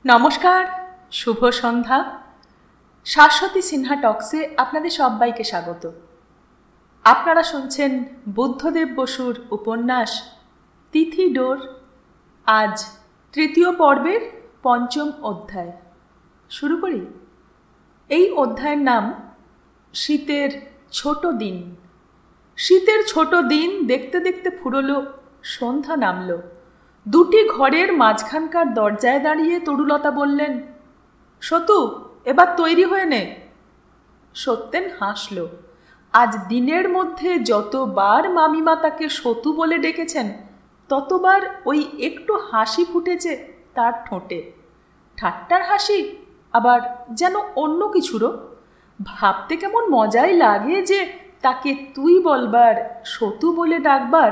নমস্কার, শুভ সন্ধ্যা। শাশ্বতী সিনহা টক্সে আপনাদের সবাইকে স্বাগত। আপনারা শুনছেন বুদ্ধদেব বসুর উপন্যাস তিথি ডোর। আজ তৃতীয় পর্বের পঞ্চম অধ্যায় শুরু করি। এই অধ্যায়ের নাম শীতের ছোট দিন। শীতের ছোট দিন দেখতে দেখতে ফুরলো সন্ধ্যা নামল। দুটি ঘরের মাঝখানকার দরজায় দাঁড়িয়ে তরুলতা বললেন, সতু, এবার তৈরি হয়ে নে। সত্যেন হাসল। আজ দিনের মধ্যে যতবার মামিমা তাকে সতু বলে ডেকেছেন ততবার ওই একটু হাসি ফুটেছে তার ঠোঁটে। ঠাট্টার হাসি, আবার যেন অন্য কিছুরও। ভাবতে কেমন মজাই লাগে যে তাকে তুই বলবার, সতু বলে ডাকবার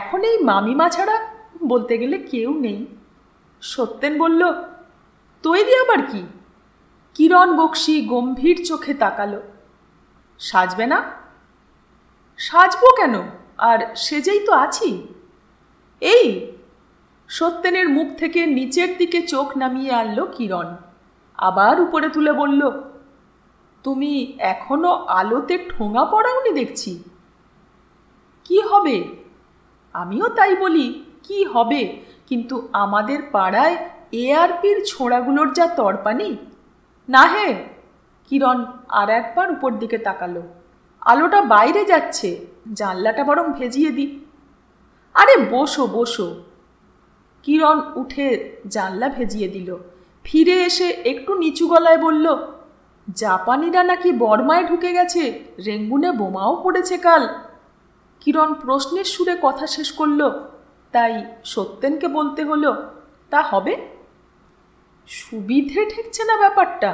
এখন এই মামিমা ছাড়া বলতে গেলে কেউ নেই। সত্যেন বলল, তৈরি আবার কি? কিরণ বক্সি গম্ভীর চোখে তাকালো। সাজবে না? সাজবো কেন, আর সেজেই তো আছি। এই সত্যেনের মুখ থেকে নিচের দিকে চোখ নামিয়ে আনলো কিরণ। আবার উপরে তুলে বলল, তুমি এখনো আলোতে ঠোঙা পড়াওনি দেখছি। কি হবে? আমিও তাই বলি, কি হবে, কিন্তু আমাদের পাড়ায় এআরপির ছোঁড়াগুলোর যা তরপানি। না হে, কিরণ আর একবার উপর দিকে তাকালো। আলোটা বাইরে যাচ্ছে, জানলাটা বরং ভেজিয়ে দিই। আরে বসো বসো। কিরণ উঠে জানলা ভেজিয়ে দিল। ফিরে এসে একটু নিচু গলায় বলল, জাপানিরা নাকি বর্মায় ঢুকে গেছে, রেঙ্গুনে বোমাও পড়েছে কাল। কিরণ প্রশ্নের সুরে কথা শেষ করল, তাই সত্যেনকে বলতে হলো, তা হবে? সুবিধে ঠেকছে না ব্যাপারটা।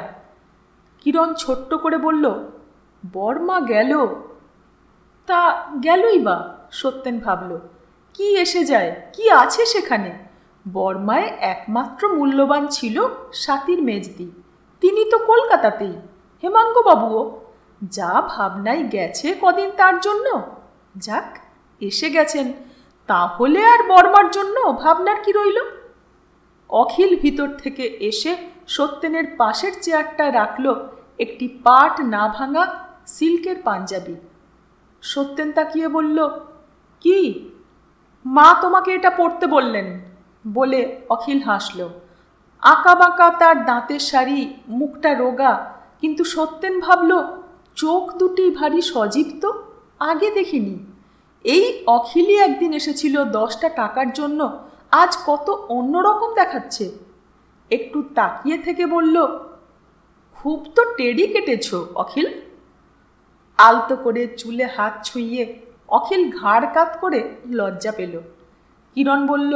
কিরণ ছোট্ট করে বলল, বর্মা গেল। তা গেলই বা, সত্যেন ভাবল, কি এসে যায়, কি আছে সেখানে? বর্মায় একমাত্র মূল্যবান ছিল স্বাতীর মেজদি, তিনি তো কলকাতাতেই। হেমাঙ্গবাবুও যা ভাবনায় গেছে কদিন তার জন্য। যাক, এসে গেছেন, তাহলে আর বর্মার জন্য ভাবনার কি রইল? অখিল ভিতর থেকে এসে সত্যেনের পাশের চেয়ারটায় রাখল একটি পাট না ভাঙা সিল্কের পাঞ্জাবি। সত্যেন তাকিয়ে বলল, কি? মা তোমাকে এটা পরতে বললেন বলে অখিল হাসল। আঁকা বাঁকা তার দাঁতের শাড়ি, মুখটা রোগা, কিন্তু সত্যেন ভাবল চোখ দুটি ভারী সজীব তো, আগে দেখিনি। এই অখিলই একদিন এসেছিল 10টা টাকার জন্য, আজ কত অন্যরকম দেখাচ্ছে। একটু তাকিয়ে থেকে বলল, খুব তো টেডি কেটেছ অখিল। আলতো করে চুলে হাত ছুঁইয়ে অখিল ঘাড় কাত করে লজ্জা পেল। কিরণ বলল,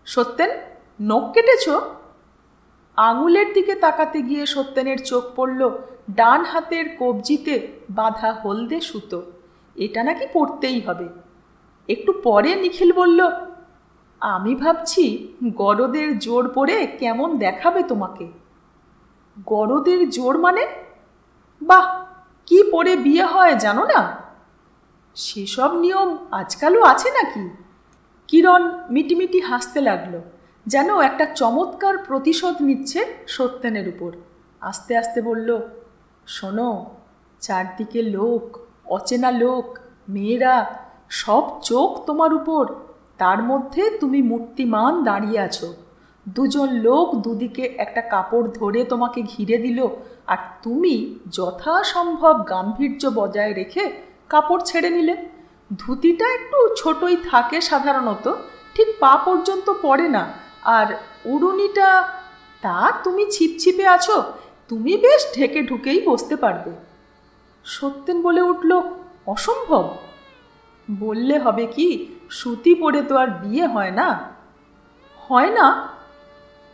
সত্যেন, নখ কেটেছ? আঙুলের দিকে তাকাতে গিয়ে সত্যেনের চোখ পড়ল ডান হাতের কবজিতে বাঁধা হলদে সুতো। এটা নাকি পড়তেই হবে। একটু পরে নিখিল বলল, আমি ভাবছি গরদের জোর পরে কেমন দেখাবে তোমাকে। গরদের জোর মানে? বাহ, কি পরে বিয়ে হয় জানো না? সেসব নিয়ম আজকালও আছে নাকি? কিরণ মিটিমিটি হাসতে লাগলো, যেন একটা চমৎকার প্রতিশোধ নিচ্ছে সত্যেনের উপর। আস্তে আস্তে বলল, শোনো, চারদিকে লোক, অচেনা লোক, মেয়েরা, সব চোখ তোমার উপর। তার মধ্যে তুমি মূর্তিমান দাঁড়িয়ে আছো। দুজন লোক দুদিকে একটা কাপড় ধরে তোমাকে ঘিরে দিল, আর তুমি যথাসম্ভব গাম্ভীর্য বজায় রেখে কাপড় ছেড়ে নিলে। ধুতিটা একটু ছোটই থাকে সাধারণত, ঠিক পা পর্যন্ত পড়ে না, আর উড়ুনিটা, তা তুমি ছিপছিপে আছো, তুমি বেশ ঢেকে ঢুকেই বসতে পারবে। সত্যেন বলে উঠল, অসম্ভব। বললে হবে কি, সুতি পরে তো আর বিয়ে হয় না। হয় না?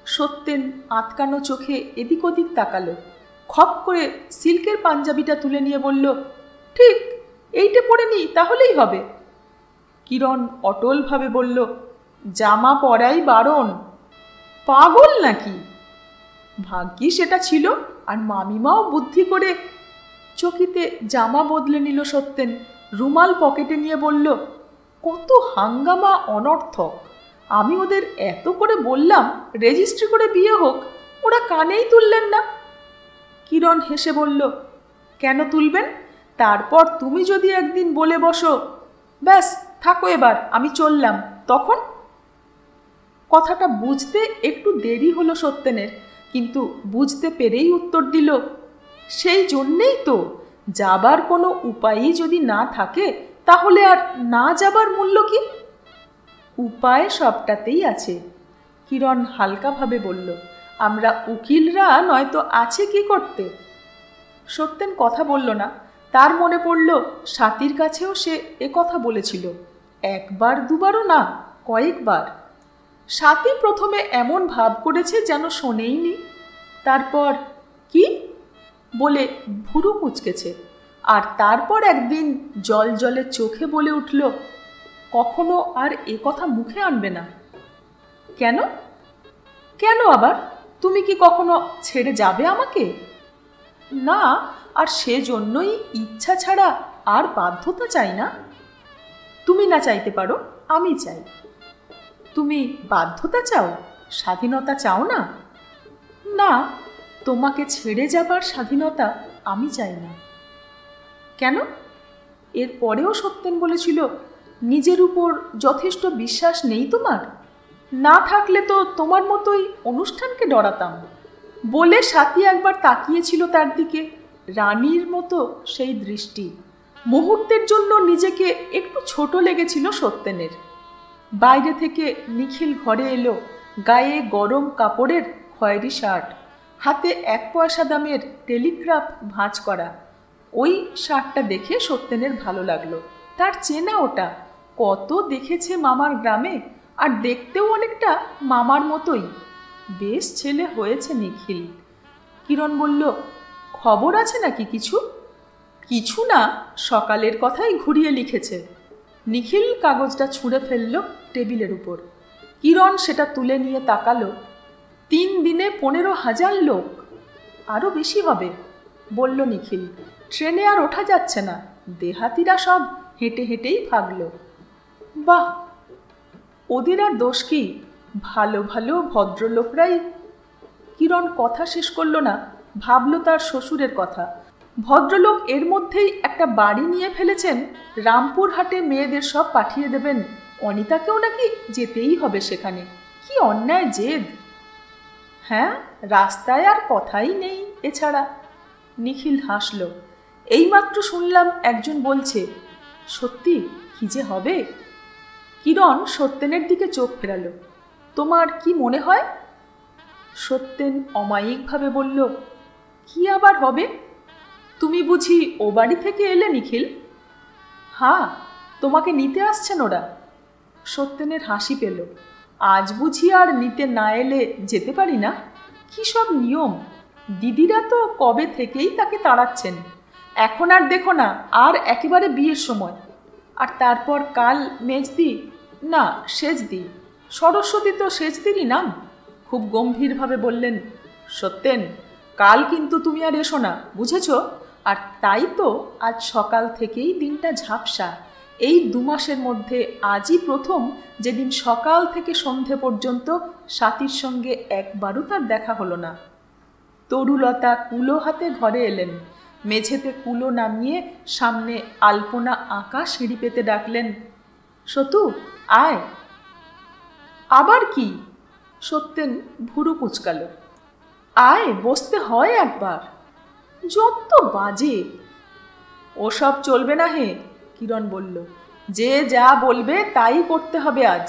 সত্যেন আটকানো চোখে এদিক ওদিক তাকালো। খপ করে সিল্কের পাঞ্জাবিটা তুলে নিয়ে বলল, ঠিক, এইটা পরে নি, তাহলেই হবে। কিরণ অটলভাবে বলল, জামা পরাই বারণ। পাগল নাকি? ভাগ্যি সেটা ছিল, আর মামিমাও বুদ্ধি করে। চকিতে জামা বদলে নিল সত্যেন। রুমাল পকেটে নিয়ে বলল, কত হাঙ্গামা, অনর্থক। আমি ওদের এত করে বললাম রেজিস্ট্রি করে বিয়ে হোক, ওরা কানেই তুললেন না। কিরণ হেসে বলল, কেন তুলবেন? তারপর তুমি যদি একদিন বলে বসো, ব্যাস থাকো এবার আমি চললাম, তখন? কথাটা বুঝতে একটু দেরি হলো সত্যেনের, কিন্তু বুঝতে পেরেই উত্তর দিল, সেই জন্যেই তো, যাবার কোনো উপায়ই যদি না থাকে তাহলে আর না যাবার মূল্য কি? উপায় সবটাতেই আছে, কিরণ হালকাভাবে বলল। আমরা উকিলরা নয়তো আছে কি করতে? সত্যেন কথা বলল না। তার মনে পড়ল স্বাতীর কাছেও সে কথা বলেছিল, একবার দুবারও না, কয়েকবার। স্বাতী প্রথমে এমন ভাব করেছে যেন শোনেইনি, তারপর কি বলে ভুরু কুঁচকেছে, আর তারপর একদিন জল জলে চোখে বলে উঠল, কখনো আর কথা মুখে আনবে না। কেন? কেন আবার? তুমি কি কখনো ছেড়ে যাবে আমাকে? না, আর সেজন্যই ইচ্ছা ছাড়া আর বাধ্যতা চাই না। তুমি না চাইতে পারো, আমি চাই। তুমি বাধ্যতা চাও, স্বাধীনতা চাও না? না, তোমাকে ছেড়ে যাবার স্বাধীনতা আমি চাই না। কেন? এর পরেও সত্যেন বলেছিল, নিজের উপর যথেষ্ট বিশ্বাস নেই তোমার? না থাকলে তো তোমার মতোই অনুষ্ঠানকে ডরাতাম। বলে স্বাতী একবার তাকিয়েছিল তার দিকে, রানীর মতো সেই দৃষ্টি। মুহূর্তের জন্য নিজেকে একটু ছোট লেগেছিল সত্যেনের। বাইরে থেকে নিখিল ঘরে এলো, গায়ে গরম কাপড়ের খয়েরি শার্ট, হাতে 1 পয়সা দামের টেলিগ্রাফ ভাঁজ করা। ওই শার্টটা দেখে সত্যেনের ভালো লাগলো। তার চেনা ওটা, কত দেখেছে মামার গ্রামে, আর দেখতেও অনেকটা মামার মতোই। বেশ ছেলে হয়েছে নিখিল। কিরণ বলল, খবর আছে নাকি কিছু? কিছু না, সকালের কথাই ঘুরিয়ে লিখেছে। নিখিল কাগজটা ছুঁড়ে ফেলল টেবিলের উপর। কিরণ সেটা তুলে নিয়ে তাকালো। 3 দিনে 15,000 লোক, আরও বেশি হবে বলল নিখিল। ট্রেনে আর ওঠা যাচ্ছে না, দেহাতিরা সব হেঁটে হেঁটেই ভাগল। বাহ, ওদের আর দোষ কি? ভালো ভালো ভদ্রলোকরাই। কিরণ কথা শেষ করল না, ভাবল তার শ্বশুরের কথা। ভদ্রলোক এর মধ্যেই একটা বাড়ি নিয়ে ফেলেছেন, রামপুরহাটে মেয়েদের সব পাঠিয়ে দেবেন, অনিতাকেও নাকি যেতেই হবে সেখানে। কি অন্যায় জেদ! হ্যাঁ, রাস্তায় আর কথাই নেই এছাড়া। নিখিল হাসল। এইমাত্র শুনলাম একজন বলছে, সত্যি কি যে হবে। কিরণ সত্যেনের দিকে চোখ ফেরালো। তোমার কি মনে হয়? সত্যেন অমায়িকভাবে বলল, কি আবার হবে? তুমি বুঝি ও বাড়ি থেকে এলে নিখিল? হ্যাঁ, তোমাকে নিতে আসছেন ওরা। সত্যেনের হাসি পেল। আজ বুঝি আর নিতে না এলে যেতে পারি না? কি সব নিয়ম! দিদিরা তো কবে থেকেই তাকে তাড়াচ্ছেন। এখন আর দেখো না, আর একেবারে বিয়ের সময়। আর তারপর কাল মেজদি, না সেজদি, সরস্বতী তো সেজদিরই নাম। খুব গম্ভীরভাবে বললেন, সত্যেন, কাল কিন্তু তুমি আর এসো না, বুঝেছ? আর তাই তো আজ সকাল থেকেই দিনটা ঝাপসা। এই 2 মাসের মধ্যে আজই প্রথম যেদিন সকাল থেকে সন্ধে পর্যন্ত স্বাতীর সঙ্গে একবারও তার দেখা হলো না। তরুলতা কুলো হাতে ঘরে এলেন। মেঝেতে কুলো নামিয়ে সামনে আলপনা আঁকা সিঁড়ি পেতে ডাকলেন, সতু আয়। আবার কি? সত্যেন ভুরু কুঁচকাল। আয়, বসতে হয় একবার। যত বাজে! ওসব চলবে না হে, কিরণ বলল। যে যা বলবে তাই করতে হবে আজ।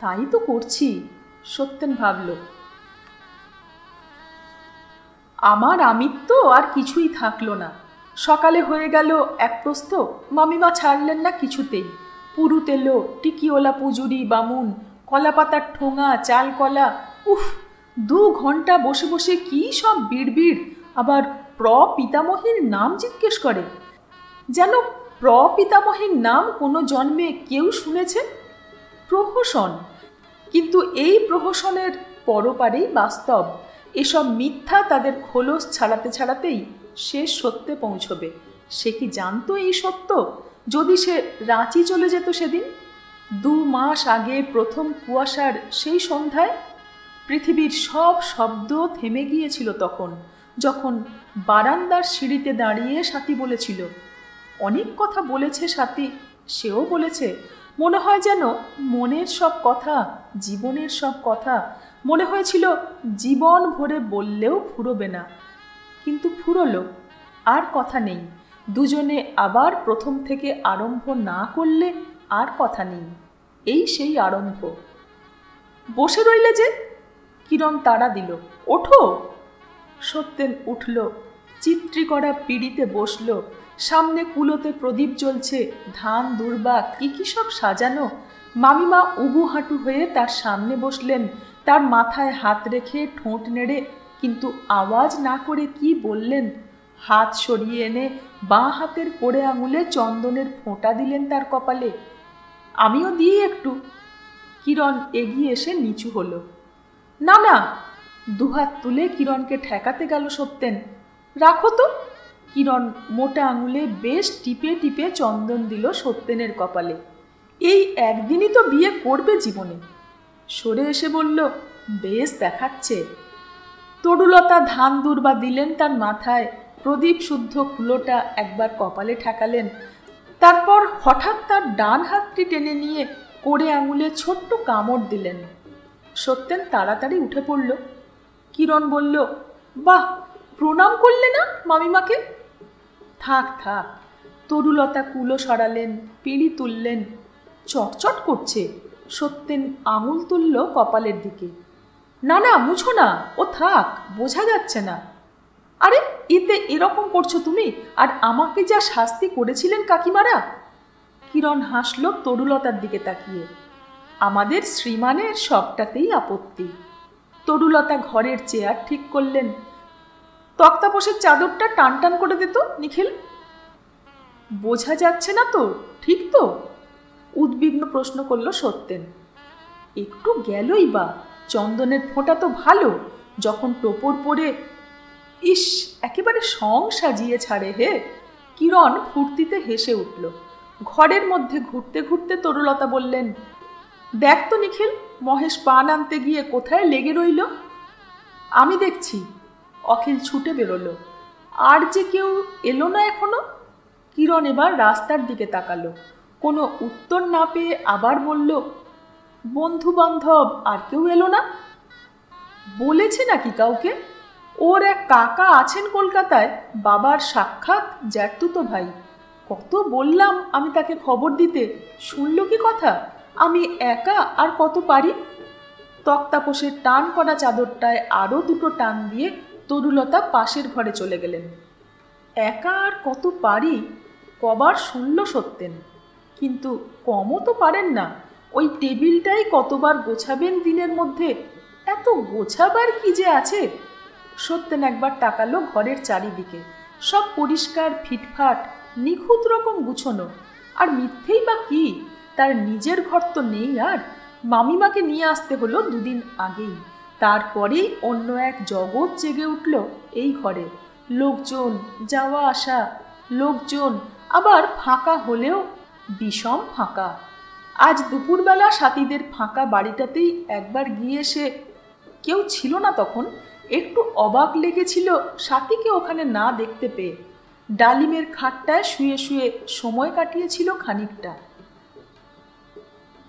তাই তো করছি, সত্যেন ভাবল। আমার আমিত্ব আর কিছুই থাকলো না। সকালে হয়ে গেল এক প্রস্থ, মামিমা ছাড়লেন না কিছুতেই। পুরুত এলো, টিকিওলা পুজুরি বামুন, কলাপাতার ঠোঙা, চাল কলা। উফ, 2 ঘন্টা বসে বসে কি সব বিড়বিড়। আবার প্রপিতামহীর নাম জিজ্ঞেস করে, যেন প্রপিতামহীর নাম কোনো জন্মে কেউ শুনেছে। প্রহসন, কিন্তু এই প্রহসনের পরপারেই বাস্তব। এসব মিথ্যা তাদের খোলস ছাড়াতে ছাড়াতেই শেষ সত্যে পৌঁছবে। সে কি জানতো এই সত্য? যদি সে রাঁচি চলে যেত সেদিন, 2 মাস আগে প্রথম কুয়াশার সেই সন্ধ্যায় পৃথিবীর সব শব্দ থেমে গিয়েছিল তখন, যখন বারান্দার সিঁড়িতে দাঁড়িয়ে স্বাতী বলেছিল। অনেক কথা বলেছে স্বাতী, সেও বলেছে। মনে হয় যেন মনের সব কথা, জীবনের সব কথা মনে হয়েছিল জীবন ভরে বললেও ফুরোবে না, কিন্তু ফুরোলো। আর কথা নেই, দুজনে আবার প্রথম থেকে আরম্ভ না করলে আর কথা নেই। এই সেই আরম্ভ। বসে রইলে যে? কিরণ তাড়া দিল, ওঠো। সত্যেন উঠল, চিত্রি করা পিঁড়িতে বসল। সামনে কুলোতে প্রদীপ জ্বলছে, ধান দুর্বা কি কি সব সাজানো। মামিমা উবু হাঁটু হয়ে তার সামনে বসলেন, তার মাথায় হাত রেখে ঠোঁট নেড়ে কিন্তু আওয়াজ না করে কি বললেন। হাত সরিয়ে এনে বাঁ হাতের কোড়ে আঙুলে চন্দনের ফোঁটা দিলেন তার কপালে। আমিও দিই একটু। কিরণ এগিয়ে এসে নিচু হলো। না না, দুহাত তুলে কিরণকে ঠেকাতে গেল সত্যেন। রাখো তো। কিরণ মোটা আঙুলে বেশ টিপে টিপে চন্দন দিল সত্যেনের কপালে। এই একদিনই তো বিয়ে করবে জীবনে। সরে এসে বলল, বেশ দেখাচ্ছে। তরুলতা ধান দুর্বা দিলেন তার মাথায়, প্রদীপ শুদ্ধ কুলোটা একবার কপালে ঠেকালেন। তারপর হঠাৎ তার ডান হাতটি টেনে নিয়ে কোড়ে আঙুলে ছোট্ট কামড় দিলেন। সত্যেন তাড়াতাড়ি উঠে পড়ল। কিরণ বলল, বাহ, প্রণাম করলে না মামিমাকে? থাক থাক। তরুলতা কুলো সরালেন, পিঁড়ি তুললেন। চটচট করছে। সত্যেন আঙুল তুলল কপালের দিকে। না না, মুছো না, ও থাক, বোঝা যাচ্ছে না। আরে এতে এরকম করছো তুমি? আর আমাকে যা শাস্তি করেছিলেন কাকিমারা। কিরণ হাসল তরুলতার দিকে তাকিয়ে। আমাদের শ্রীমানের সবটাতেই আপত্তি। তরুলতা ঘরের চেয়ার ঠিক করলেন। তক্তাপোষের চাদরটা টান টান করে দিত নিখিল। বোঝা যাচ্ছে না তো, ঠিক তো? উদ্বিগ্ন প্রশ্ন করল সত্যেন। একটু গেলই বা, চন্দনের ফোঁটা তো ভালো, যখন টোপর পরে। ইস, একেবারে সং সাজিয়ে ছাড়ে হে। কিরণ ফুর্তিতে হেসে উঠল। ঘরের মধ্যে ঘুরতে ঘুরতে তরুলতা বললেন, দেখ তো নিখিল, মহেশ পান আনতে গিয়ে কোথায় লেগে রইল। আমি দেখছি। অখিল ছুটে বেরোলো। আর যে কেউ এলো না এখনো। কিরণ এবার রাস্তার দিকে তাকালো। কোনো উত্তর না পেয়ে আবার বলল, বন্ধু বান্ধব আর কেউ এলো না? বলেছে নাকি কাউকে? ওর এক কাকা আছেন কলকাতায়, বাবার সাক্ষাৎ জ্যাঠতুতো ভাই। কত বললাম আমি তাকে খবর দিতে, শুনল কি কথা? আমি একা আর কত পারি? তক্তাপোষের টান করা চাদরটায় আরও 2টো টান দিয়ে তরুলতা পাশের ঘরে চলে গেলেন। একা আর কত পারি কবার শুনল সত্যেন, কিন্তু কমও তো পারেন না। ওই টেবিলটাই কতবার গোছাবেন দিনের মধ্যে? এত গোছাবার কি যে আছে? সত্যেন একবার তাকালো ঘরের চারিদিকে। সব পরিষ্কার, ফিটফাট, নিখুঁত রকম গুছোনো। আর মিথ্যেই বা কি, তার নিজের ঘর তো নেই আর। মামিমাকে নিয়ে আসতে হলো 2 দিন আগেই। তারপরেই অন্য এক জগৎ জেগে উঠল এই ঘরে। লোকজন, যাওয়া আসা, লোকজন, আবার ফাঁকা হলেও বিষম ফাঁকা। আজ দুপুরবেলা সাথীদের ফাঁকা বাড়িটাতেই একবার গিয়ে সে, কেউ ছিল না তখন, একটু অবাক লেগেছিল সাথীকে ওখানে না দেখতে পেয়ে। ডালিমের খাটটায় শুয়ে শুয়ে সময় কাটিয়েছিল খানিকটা।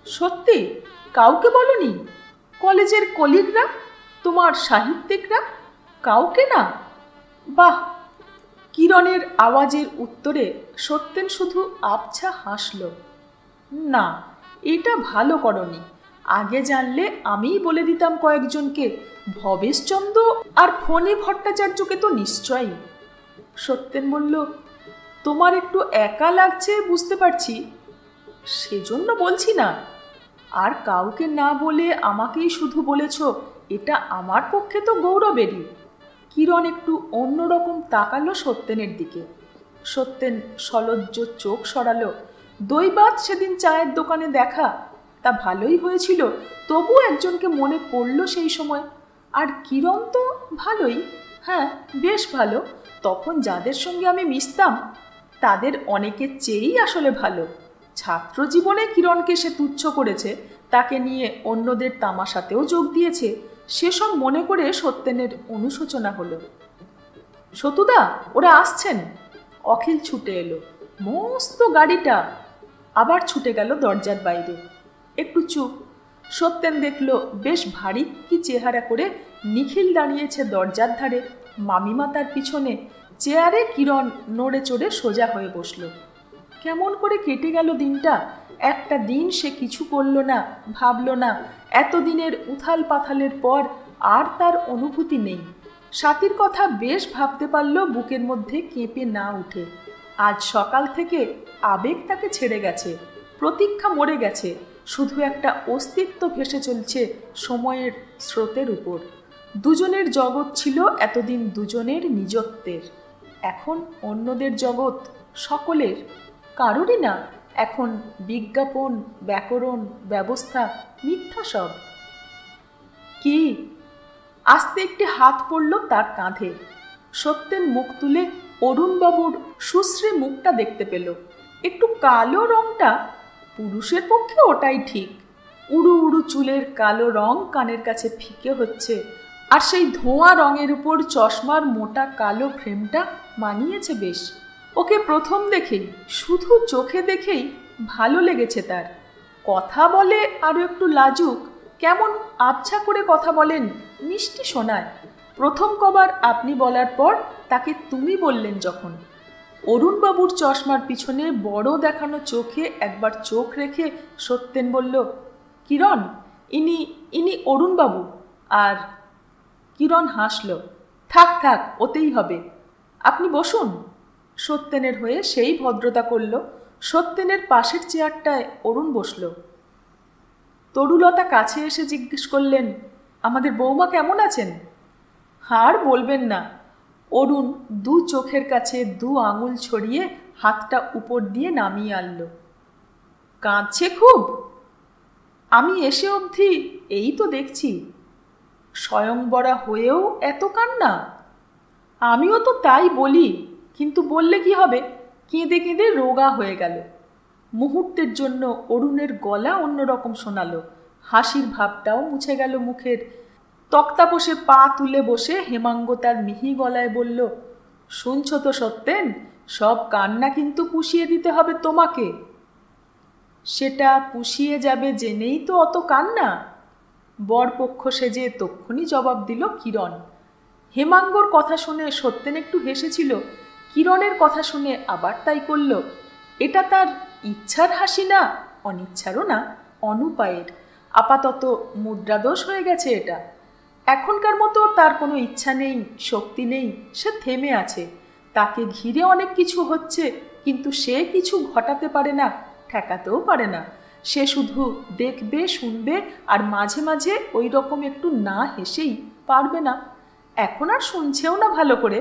সত্যি কাউকে বলনি? কলেজের কলিগরা, তোমার সাহিত্যিকরা, কাউকে না? বাহ। কিরণের আওয়াজের উত্তরে সত্যেন শুধু আবছা হাসল। না, এটা ভালো করনি। আগে জানলে আমিই বলে দিতাম কয়েকজনকে, ভবেশচন্দ্র আর ফণী ভট্টাচার্যকে তো নিশ্চয়ই। সত্যেন বলল, তোমার একটু একা লাগছে বুঝতে পারছি, সেজন্য বলছি না। আর কাউকে না বলে আমাকেই শুধু বলেছ, এটা আমার পক্ষে তো গৌরবেরই। কিরণ একটু অন্যরকম তাকালো সত্যেনের দিকে। সত্যেন সলজ্জ চোখ সরালো। দৈবাত সেদিন চায়ের দোকানে দেখা, তা ভালোই হয়েছিল, তবু একজনকে মনে পড়ল সেই সময়। আর কিরণ তো ভালোই, হ্যাঁ বেশ ভালো। তখন যাদের সঙ্গে আমি মিশতাম তাদের অনেকের চেয়েই আসলে ভালো। ছাত্র জীবনে কিরণকে সে তুচ্ছ করেছে, তাকে নিয়ে অন্যদের তামাশাতেও যোগ দিয়েছে, সেসব মনে করে সত্যেনের অনুশোচনা হলো। সতুদা, ওরা আসছেন। অখিল ছুটে এলো। মস্ত গাড়িটা। আবার ছুটে গেল দরজার বাইরে। একটু চুপ। সত্যেন দেখল বেশ ভারী কি চেহারা করে নিখিল দাঁড়িয়েছে দরজার ধারে, মামিমা তার পিছনে। চেয়ারে কিরণ নড়ে চড়ে সোজা হয়ে বসল। কেমন করে কেটে গেল দিনটা। একটা দিন সে কিছু করল না, ভাবল না। এতদিনের উথাল পাথালের পর আর তার অনুভূতি নেই। স্বাতীর কথা বেশ ভাবতে পারল বুকের মধ্যে কেঁপে না উঠে। আজ সকাল থেকে আবেগ তাকে ছেড়ে গেছে, প্রতীক্ষা মরে গেছে, শুধু একটা অস্তিত্ব ভেসে চলছে সময়ের স্রোতের উপর। দুজনের জগৎ ছিল এতদিন দুজনের নিজত্বের, এখন অন্যদের জগৎ, সকলের, কারোরই না। এখন বিজ্ঞাপন, ব্যাকরণ, ব্যবস্থা, মিথ্যা সব। কি? আস্তে একটি হাত পড়ল তার কাঁধে। সত্যেন মুখ তুলে অরুণবাবুর সুশ্রী মুখটা দেখতে পেল। একটু কালো রংটা, পুরুষের পক্ষে ওটাই ঠিক। উড়ু উড়ু চুলের কালো রং কানের কাছে ফিকে হচ্ছে, আর সেই ধোঁয়া রঙের উপর চশমার মোটা কালো ফ্রেমটা মানিয়েছে বেশ। ওকে প্রথম দেখেই, শুধু চোখে দেখেই ভালো লেগেছে তার। কথা বলে আরও একটু লাজুক, কেমন আবছা করে কথা বলেন, মিষ্টি শোনায়। প্রথম কবার আপনি বলার পর তাকে তুমি বললেন যখন। অরুণবাবুর চশমার পিছনে বড় দেখানো চোখে একবার চোখ রেখে সত্যেন বলল, কিরণ, ইনি অরুণবাবু। আর কিরণ হাসল। থাক থাক, ওতেই হবে, আপনি বসুন। সত্যেনের হয়ে সেই ভদ্রতা করল। সত্যেনের পাশের চেয়ারটায় অরুণ বসল। তরুলতা কাছে এসে জিজ্ঞেস করলেন, আমাদের বৌমা কেমন আছেন? আর বলবেন না। অরুণ দু চোখের কাছে দু আঙুল ছড়িয়ে হাতটা উপর দিয়ে নামিয়ে আনল। কাঁদছে খুব? আমি এসে অবধি এই তো দেখছি। স্বয়ংবরা হয়েও এত কান্না? আমিও তো তাই বলি, কিন্তু বললে কি হবে, কেঁদে কেঁদে রোগা হয়ে গেল। মুহূর্তের জন্য অরুণের গলা অন্যরকম শোনালো, হাসির ভাবটাও মুছে গেল মুখের। তক্তাপোষে পা তুলে বসে হেমাঙ্গ তার মিহি গলায় বলল, শুনছ তো সত্যেন, সব কান্না কিন্তু পুষিয়ে দিতে হবে তোমাকে। সেটা পুষিয়ে যাবে জেনেই তো অত কান্না। বরপক্ষ সেজে তক্ষুনি জবাব দিল কিরণ। হেমাঙ্গর কথা শুনে সত্যেন একটু হেসেছিল, কিরণের কথা শুনে আবার তাই করল। এটা তার ইচ্ছার হাসি না, অনিচ্ছারও না, অনুপায়ের। আপাতত মুদ্রাদোষ হয়ে গেছে এটা। এখনকার মতো তার কোনো ইচ্ছা নেই, শক্তি নেই, সে থেমে আছে। তাকে ঘিরে অনেক কিছু হচ্ছে, কিন্তু সে কিছু ঘটাতে পারে না, ঠেকাতেও পারে না। সে শুধু দেখবে, শুনবে, আর মাঝে মাঝে ওই রকম একটু না হেসেই পারবে না। এখন আর শুনছেও না ভালো করে,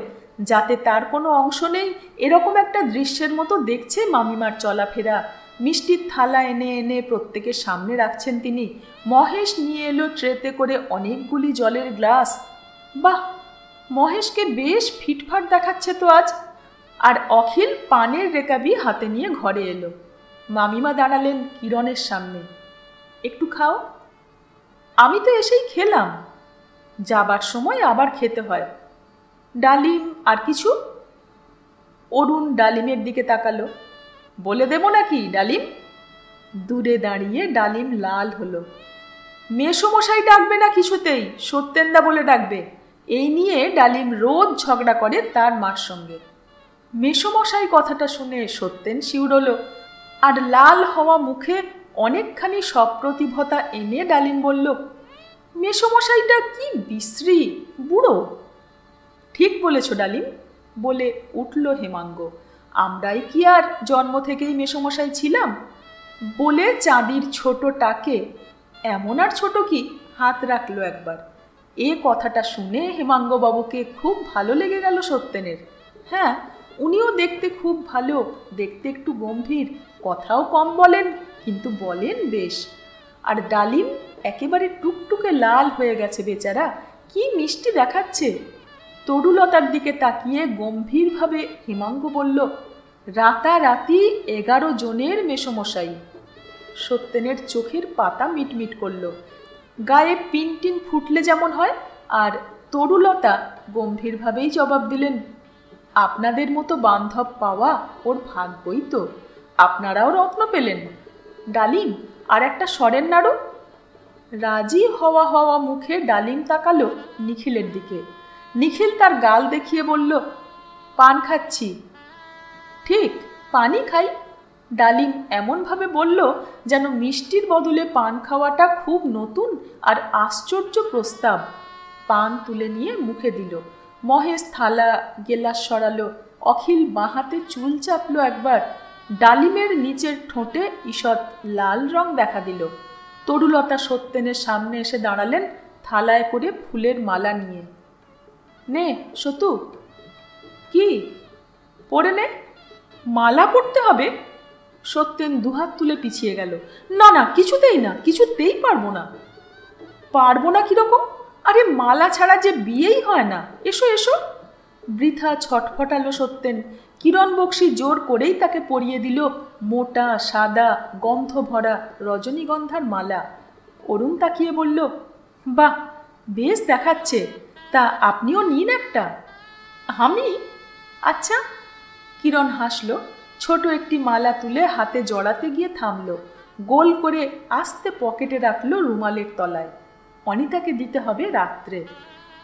যাতে তার কোনো অংশ নেই এরকম একটা দৃশ্যের মতো দেখছে মামিমার চলাফেরা। মিষ্টির থালা এনে এনে প্রত্যেকের সামনে রাখছেন তিনি। মহেশ নিয়ে এলো ট্রেতে করে অনেকগুলি জলের গ্লাস। বাহ, মহেশকে বেশ ফিটফাট দেখাচ্ছে তো আজ। আর অখিল পানের রেকাবি হাতে নিয়ে ঘরে এলো। মামিমা দাঁড়ালেন কিরণের সামনে। একটু খাও। আমি তো এসেই খেলাম। যাবার সময় আবার খেতে হয়। ডালিম আর কিছু? অরুণ ডালিমের দিকে তাকালো। বলে দেব নাকি ডালিম? দূরে দাঁড়িয়ে ডালিম লাল হলো। মেসোমশাই ডাকবে না কিছুতেই, সত্যেনদা বলে ডাকবে। এই নিয়ে ডালিম রোজ ঝগড়া করে তার মার সঙ্গে। মেসোমশাই কথাটা শুনে সত্যেন শিউরল, আর লাল হওয়া মুখে অনেকখানি সপ্রতিভতা এনে ডালিম বলল, মেসোমশাইটা কি বিশ্রী বুড়ো। ঠিক বলেছ ডালিম, বলে উঠল হেমাঙ্গ। আমরাই কি আর জন্ম থেকেই মেসোমশাই ছিলাম? বলে চাঁদির ছোটটাকে, এমন আর ছোট কি, হাত রাখলো একবার। এ কথাটা শুনে হেমাঙ্গবাবুকে খুব ভালো লেগে গেল সত্যেনের। হ্যাঁ, উনিও দেখতে খুব ভালো, দেখতে একটু গম্ভীর, কথাও কম বলেন, কিন্তু বলেন বেশ। আর ডালিম একেবারে টুকটুকে লাল হয়ে গেছে বেচারা, কি মিষ্টি দেখাচ্ছে। তরুলতার দিকে তাকিয়ে গম্ভীরভাবে হেমাঙ্গ বলল, রাতারাতি 11 জনের মেসোমশাই। সত্যেনের চোখের পাতা মিটমিট করল, গায়ে পিনটিন ফুটলে যেমন হয়। আর তরুলতা গম্ভীরভাবেই জবাব দিলেন, আপনাদের মতো বান্ধব পাওয়া ওর ভাগ্যই তো। আপনারাও রত্ন পেলেন। ডালিম আর একটা সরের নাড়ু। রাজি হওয়া হওয়া মুখে ডালিম তাকালো নিখিলের দিকে। নিখিল তার গাল দেখিয়ে বলল, পান খাচ্ছি। ঠিক, পানি খাই। ডালিম এমনভাবে বলল যেন মিষ্টির বদলে পান খাওয়াটা খুব নতুন আর আশ্চর্য প্রস্তাব। পান তুলে নিয়ে মুখে দিল। মহেশ থালা গেলাস সরালো। অখিল বাঁ হাতে চুল চাপলো একবার। ডালিমের নিচের ঠোঁটে ঈষৎ লাল রং দেখা দিল। তরুলতা সত্যেনের সামনে এসে দাঁড়ালেন থালায় করে ফুলের মালা নিয়ে। নে সতু। কি? পরে নে। মালা পড়তে হবে? সত্যেন দুহাত তুলে পিছিয়ে গেল। না না, কিছুতেই না, কিছুতেই পারবো না। পারবো না কিরকম? আরে মালা ছাড়া যে বিয়েই হয় না। এসো এসো। বৃথা ছটফটালো সত্যেন। কিরণ বক্সি জোর করেই তাকে পরিয়ে দিল মোটা সাদা গন্ধ ভরা রজনীগন্ধার মালা। অরুণ তাকিয়ে বলল, বাহ, বেশ দেখাচ্ছে। তা আপনিও নিন একটা। আমি? আচ্ছা। কিরণ হাসল। ছোট একটি মালা তুলে হাতে জড়াতে গিয়ে থামল। গোল করে আস্তে পকেটে রাখলো রুমালের তলায়। অনিতাকে দিতে হবে রাত্রে।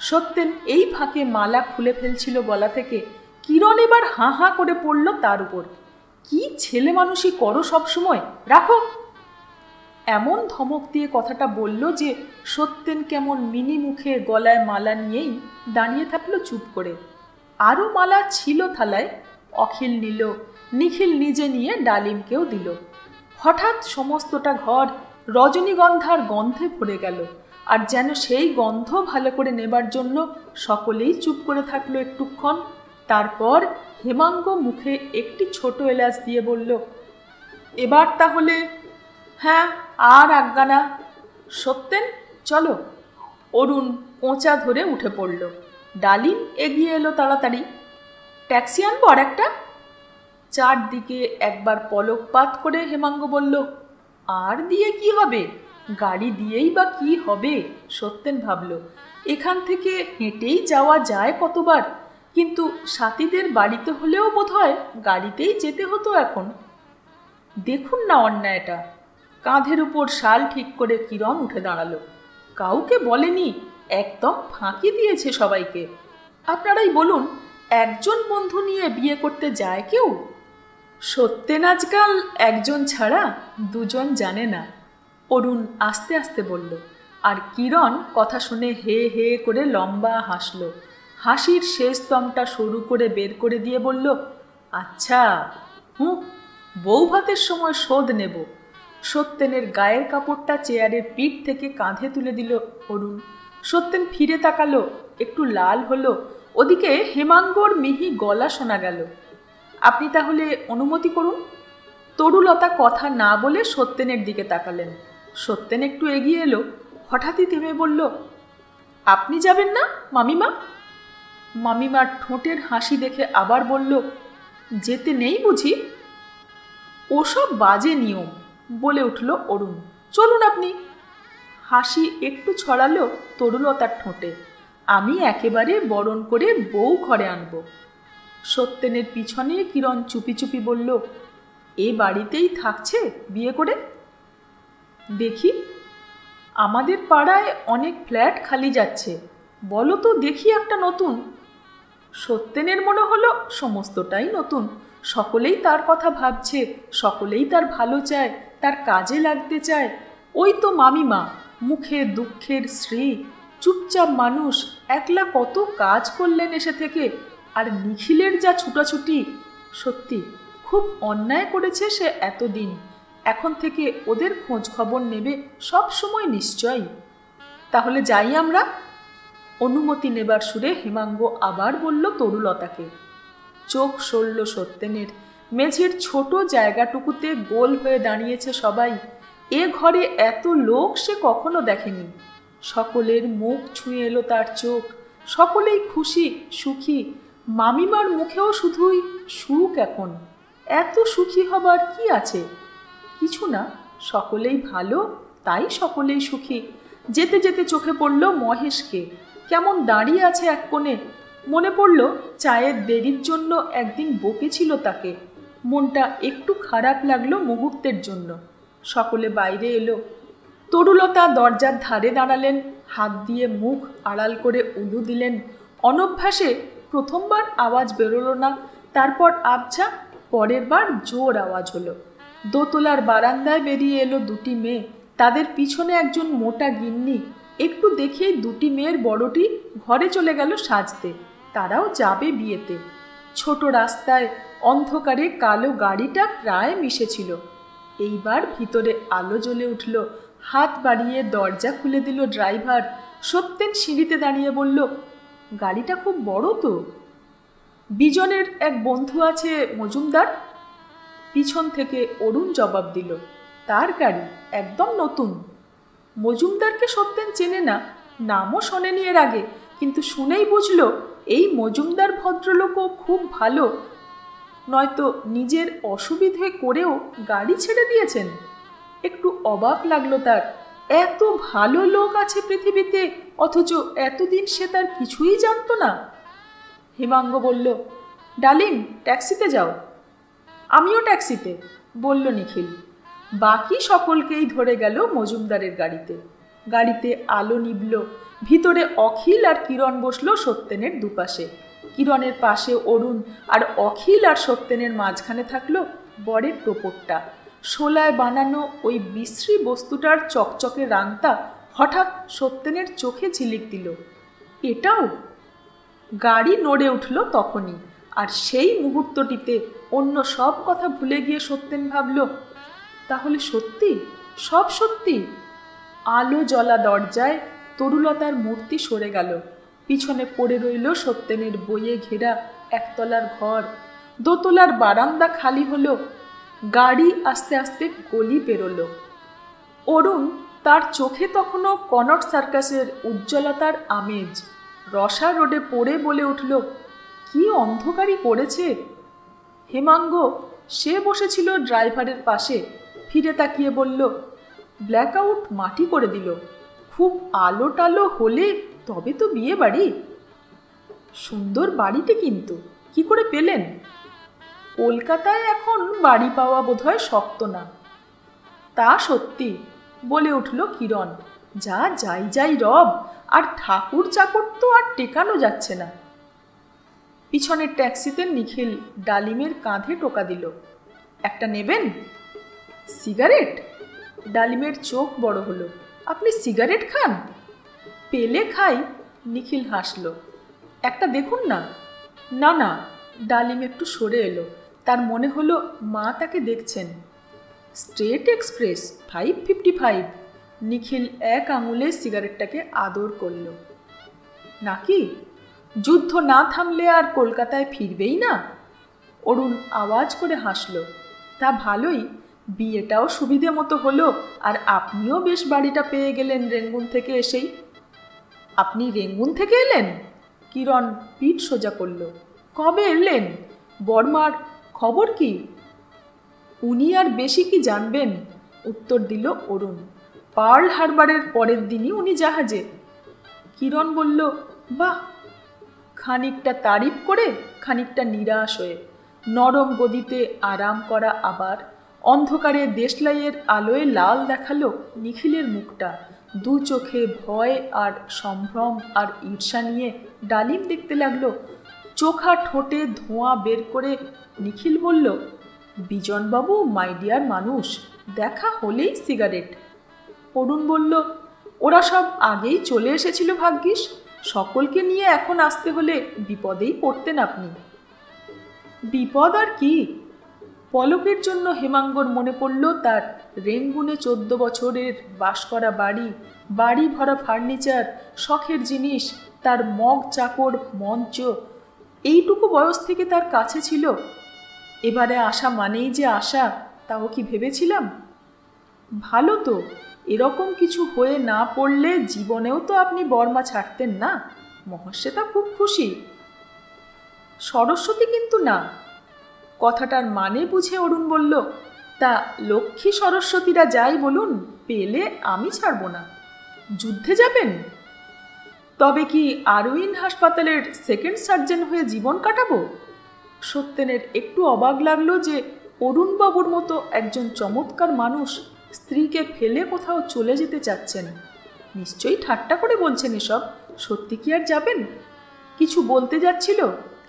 সত্যেন এই ফাঁকে মালা খুলে ফেলছিল গলা থেকে। কিরণ এবার হাঁ হাঁ করে পড়ল তার উপর। কি ছেলে মানুষই করো সবসময়, রাখো। এমন ধমক দিয়ে কথাটা বলল যে সত্যেন কেমন মিনি মুখে গলায় মালা নিয়েই দাঁড়িয়ে থাকলো চুপ করে। আরও মালা ছিল থালায়। অখিল নিল, নিখিল নিজে নিয়ে ডালিমকেও দিল। হঠাৎ সমস্তটা ঘর রজনীগন্ধার গন্ধে ভরে গেল। আর যেন সেই গন্ধ ভালো করে নেবার জন্য সকলেই চুপ করে থাকলো একটুক্ষণ। তারপর হেমাঙ্গ মুখে একটি ছোট এলাচ দিয়ে বলল, এবার তাহলে? হ্যাঁ, আর আজ্ঞা না। সত্যেন, চলো। অরুণ কোঁচা ধরে উঠে পড়ল। ডালিম এগিয়ে এলো তাড়াতাড়ি। ট্যাক্সি আনবো আর একটা? চারদিকে একবার পলকপাত করে হেমাঙ্গ বলল, আর দিয়ে কি হবে? গাড়ি দিয়েই বা কি হবে? সত্যেন ভাবল, এখান থেকে হেঁটেই যাওয়া যায় কতবার, কিন্তু সাথীদের বাড়িতে হলেও বোধহয় গাড়িতেই যেতে হতো এখন। দেখুন না অন্যায়টা। কাঁধের উপর শাল ঠিক করে কিরণ উঠে দাঁড়ালো। কাউকে বলেনি, একদম ফাঁকি দিয়েছে সবাইকে। আপনারাই বলুন, একজন বন্ধু নিয়ে বিয়ে করতে যায় কেউ? সত্যেন আজকাল একজন ছাড়া দুজন জানে না। অরুণ আস্তে আস্তে বলল। আর কিরণ কথা শুনে হে হে করে লম্বা হাসল। হাসির শেষ দমটা সরু করে বের করে দিয়ে বলল, আচ্ছা, বউ ভাতের সময় শোধ নেব। সত্যেনের গায়ের কাপড়টা চেয়ারের পিঠ থেকে কাঁধে তুলে দিল অরুণ। সত্যেন ফিরে তাকালো, একটু লাল হলো। ওদিকে হেমাঙ্গর মিহি গলা শোনা গেল। আপনি তাহলে অনুমতি করুন। তরুলতা কথা না বলে সত্যেনের দিকে তাকালেন। সত্যেন একটু এগিয়ে এলো। হঠাৎই থেমে বলল, আপনি যাবেন না মামিমা? মামিমার ঠোঁটের হাসি দেখে আবার বলল, যেতে নেই বুঝি? ওসব বাজে নিয়ম, বলে উঠল অরুণ। চলুন আপনি। হাসি একটু ছড়ালো তরুলতার ঠোঁটে। আমি একেবারে বরণ করে বউ ঘরে আনব। সত্যেনের পিছনে কিরণ চুপি চুপি বলল, এ বাড়িতেই থাকছে বিয়ে করে? দেখি, আমাদের পাড়ায় অনেক ফ্ল্যাট খালি যাচ্ছে, বলো তো দেখি একটা নতুন। সত্যেনের মনে হলো সমস্তটাই নতুন। সকলেই তার কথা ভাবছে, সকলেই তার ভালো চায়, তার কাজে লাগতে চায়। ওই তো মামিমা, মুখে দুঃখের শ্রী, চুপচাপ মানুষ, একলা কত কাজ করলেন এসে থেকে। আর নিখিলের যা ছুটাছুটি, সত্যি খুব অন্যায় করেছে সে এতদিন। এখন থেকে ওদের খোঁজ খবর নেবে সব সময় নিশ্চয়ই। তাহলে যাই আমরা? অনুমতি নেবার সুরে হেমাঙ্গ আবার বলল তরুলতাকে। চোখ সরল সত্যেনের। মেঝের ছোট জায়গাটুকুতে গোল হয়ে দাঁড়িয়েছে সবাই। এ ঘরে এত লোক সে কখনো দেখেনি। সকলের মুখ ছুঁয়ে এলো তার চোখ। সকলেই খুশি, সুখী। মামিমার মুখেও শুধুই সুখ এখন। এত সুখী হবার কি আছে? কিছু না, সকলেই ভালো, তাই সকলেই সুখী। যেতে যেতে চোখে পড়ল মহেশকে, কেমন দাঁড়িয়ে আছে এক কোণে। মনে পড়ল চায়ের দেরির জন্য একদিন বকেছিল তাকে। মনটা একটু খারাপ লাগলো মুহূর্তের জন্য। সকলে বাইরে এলো। তরুলতা দরজার ধারে দাঁড়ালেন, হাত দিয়ে মুখ আড়াল করে উলু দিলেন। অনভ্যাসে প্রথমবার আওয়াজ বেরোলো না, তারপর আবছা, পরের বার জোর আওয়াজ হলো। দোতলার বারান্দায় বেরিয়ে এলো দুটি মেয়ে, তাদের পিছনে একজন মোটা গিন্নি। একটু দেখেই দুটি মেয়ের বড়টি ঘরে চলে গেল সাজতে, তারাও যাবে বিয়েতে। ছোট রাস্তায় অন্ধকারে কালো গাড়িটা প্রায় মিশেছিল। এইবার ভিতরে আলো জ্বলে উঠল। হাত বাড়িয়ে দরজা খুলে দিল ড্রাইভার। সত্যেন সিঁড়িতে দাঁড়িয়ে বলল, গাড়িটা খুব বড় তো? বিজনের এক বন্ধু আছে মজুমদার। পিছন থেকে অরুণ জবাব দিল, তার গাড়ি, একদম নতুন। মজুমদারকে সত্যেন চেনে না, নামও শোনেনি এর আগে, কিন্তু শুনেই বুঝল এই মজুমদার ভদ্রলোকও খুব ভালো, নয়তো নিজের অসুবিধে করেও গাড়ি ছেড়ে দিয়েছেন। একটু অবাক লাগলো তার, এত ভালো লোক আছে পৃথিবীতে, অথচ এতদিন সে তার কিছুই জানতো না। হেমাঙ্গ বলল, ডালিম, ট্যাক্সিতে যাও। আমিও ট্যাক্সিতে, বলল নিখিল। বাকি সকলকেই ধরে গেল মজুমদারের গাড়িতে। গাড়িতে আলো নিভল। ভিতরে অখিল আর কিরণ বসলো সত্যেনের দুপাশে। কিরণের পাশে অরুণ, আর অখিল আর সত্যেনের মাঝখানে থাকলো বরের টোপরটা। শোলায় বানানো ওই বিশ্রী বস্তুটার চকচকে রাংতা হঠাৎ সত্যেনের চোখে ঝিলিক দিল। এটাও? গাড়ি নড়ে উঠল তখনই, আর সেই মুহূর্তটিতে অন্য সব কথা ভুলে গিয়ে সত্যেন ভাবল, তাহলে সত্যি, সব সত্যি। আলো জ্বলা দরজায় তরুলতার মূর্তি সরে গেল। পিছনে পড়ে রইল সত্যেনের বইয়ে ঘেরা একতলার ঘর। দোতলার বারান্দা খালি হলো। গাড়ি আস্তে আস্তে গলি পেরোলো। অরুণ, তার চোখে তখনও কনট সার্কাসের উজ্জ্বলতার আমেজ। রসা রোডে পড়ে বলে উঠল, কি অন্ধকারই পড়েছে। হেমাঙ্গ, সে বসেছিল ড্রাইভারের পাশে, ফিরে তাকিয়ে বলল, ব্ল্যাক আউট মাটি করে দিল। খুব আলো টালো হলে তবে তো বিয়ে বাড়ি। সুন্দর বাড়িটি কিন্তু কি করে পেলেন? কলকাতায় এখন বাড়ি পাওয়া বোধহয় শক্ত না। তা সত্যি, বলে উঠল কিরণ। যা যাই যাই রব, আর ঠাকুর চাকর তো আর টেকানো যাচ্ছে না। পিছনের ট্যাক্সিতে নিখিল ডালিমের কাঁধে টোকা দিল, একটা নেবেন? সিগারেট? ডালিমের চোখ বড় হলো, আপনি সিগারেট খান? পেলে খাই, নিখিল হাসল। একটা দেখুন না। না না, ডালিম একটু সরে এলো। তার মনে হলো মা তাকে দেখছেন। Straight express 555। নিখিল এক আঙুলে সিগারেটটাকে আদর করল। নাকি যুদ্ধ না থামলে আর কলকাতায় ফিরবেই না? অরুণ আওয়াজ করে হাসল। তা ভালোই, বিয়েটাও সুবিধে মতো হলো, আর আপনিও বেশ বাড়িটা পেয়ে গেলেন রেঙ্গুন থেকে এসেই। আপনি রেঙ্গুন থেকে এলেন? কিরণ পিঠ সোজা করল। কবে এলেন? বর্মার খবর কি? উনি আর বেশি কি জানবেন, উত্তর দিল অরুণ। পার্ল হারবারের পরের দিনই উনি জাহাজে। কিরণ বলল, বাহ। খানিকটা তারিফ করে, খানিকটা নিরাশ হয়ে। নরম গদিতে আরাম করা আবার। অন্ধকারে দেশলাইয়ের আলোয় লাল দেখালো নিখিলের মুখটা। দু চোখে ভয় আর সম্ভ্রম আর ঈর্ষা নিয়ে ডালিম দেখতে লাগলো। চোখা ঠোঁটে ধোঁয়া বের করে নিখিল বলল, বিজনবাবু মাই ডিয়ার মানুষ, দেখা হলেই সিগারেট। অরুণ বলল, ওরা সব আগেই চলে এসেছিল ভাগ্যিস, সকলকে নিয়ে এখন আসতে হলে বিপদেই পড়তেন আপনি। বিপদ আর কি? পলকের জন্য হেমাঙ্গর মনে পড়ল তার রেঙ্গুনে 14 বছরের বাস করা বাড়ি, বাড়ি ভরা ফার্নিচার, শখের জিনিস, তার মগ চাকর, মঞ্চ। এইটুকু বয়স থেকে তার কাছে ছিল। এবারে আসা মানেই যে আশা, তাও কি ভেবেছিলাম? ভালো তো, এরকম কিছু হয়ে না পড়লে জীবনেও তো আপনি বর্মা ছাড়তেন না। মহাশ্বেতা খুব খুশি। সরস্বতী কিন্তু না। কথাটার মানে বুঝে অরুণ বলল, তা লক্ষ্মী সরস্বতীরা যাই বলুন, পেলে আমি ছাড়ব না। যুদ্ধে যাবেন? তবে কি আরউইন হাসপাতালের সেকেন্ড সার্জন হয়ে জীবন কাটাবো? সত্যেনের একটু অবাক লাগলো যে অরুণবাবুর মতো একজন চমৎকার মানুষ স্ত্রীকে ফেলে কোথাও চলে যেতে চাচ্ছেন। নিশ্চয়ই ঠাট্টা করে বলছেন এসব, সত্যি কি আর যাবেন? কিছু বলতে যাচ্ছিল,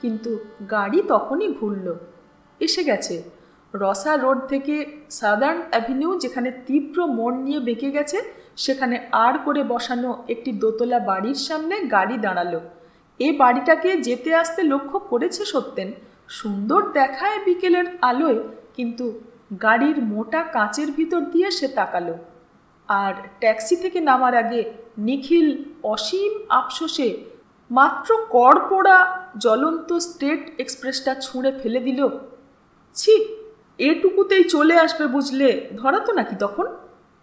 কিন্তু গাড়ি তখনই ঘুরল। এসে গেছে রসা রোড থেকে সাদার্ন অ্যাভিনিউ, যেখানে তীব্র মোড় নিয়ে বেঁকে গেছে, সেখানে আর করে বসানো একটি দোতলা বাড়ির সামনে গাড়ি দাঁড়ালো। এ বাড়িটাকে যেতে আসতে লক্ষ্য করেছে সত্যেন। সুন্দর দেখায় বিকেলের আলোয়, কিন্তু গাড়ির মোটা কাঁচের ভিতর দিয়ে সে তাকালো। আর ট্যাক্সি থেকে নামার আগে নিখিল অসীম আফসোসে মাত্র কড়পোড়া জ্বলন্ত স্টেট এক্সপ্রেসটা ছুঁড়ে ফেলে দিল। ছি, এটুকুতেই চলে আসবে বুঝলে ধরাতো নাকি তখন?